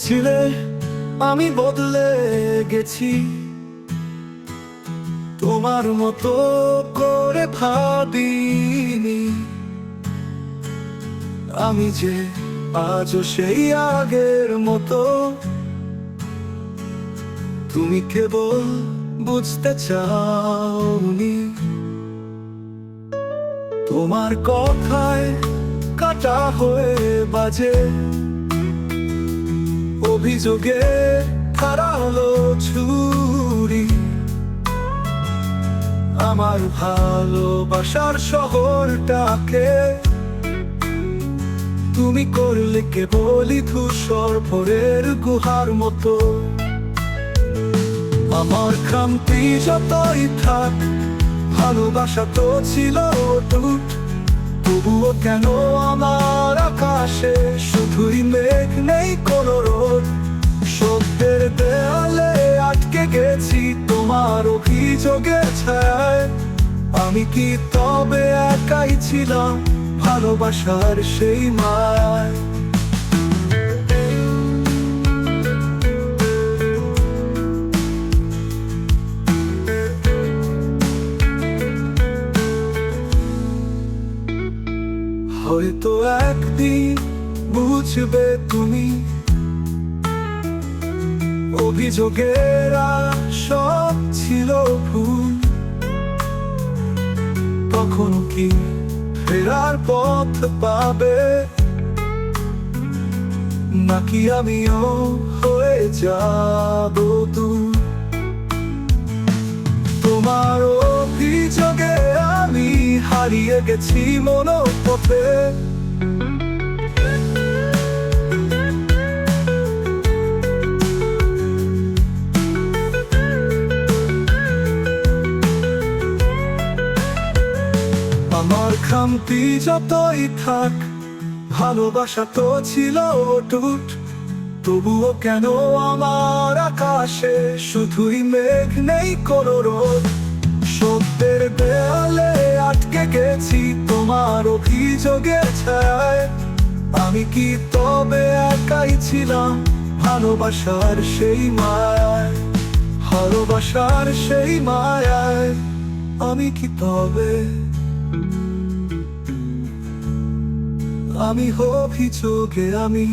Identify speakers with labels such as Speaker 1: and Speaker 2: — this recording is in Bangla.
Speaker 1: বলেছিলে আমি বদলে গেছি, তোমার মতো করে ভাবিনি আমি যে আজও সেই আগের মতো। তুমি কেবল বুঝতে চাওনি, তোমার কথায় কাটা হয়ে বাজে অভিযোগে ধারালো ছুরি। আমার ভালোবাসার শহরটাকে তুমি করলে কেবলই ধূসর ভোরের গুহার মতো। আমার খামতি যতই থাক, ভালোবাসা তো ছিল অটুট। তবুও কেন আমার আকাশে শুধুই মেঘ নেই কোনো রোদ। সত্যের দেয়ালে আটকে গেছি তোমার অভিযোগের ছায়ায়। আমি কি তবে একাই ছিলাম ভালোবাসার সেই মায়ায়? হয়তো একদিন বুঝবে তুমি অভিযোগেরা সব ছিল ভুল। তখন কি ফেরার পথ পাবে, নাকি আমিও হয়ে যাব দূর? তোমার অভিযোগে আমি হারিয়ে গেছি মনোপথে। আমার খামতি যতই থাক, ভালোবাসা তো ছিল অটুট। তবুও কেন আমার আকাশে শুধুই মেঘ নেই কোনো রোদ। সত্যের দেয়ালে আটকে গেছি তোমার অভিযোগের ছায়ায়। আমি কি তবে একাই ছিলাম ভালোবাসার সেই মায়ায়? ভালোবাসার সেই মায়ায় আমি কি তবে আমি অভিযোগে আমি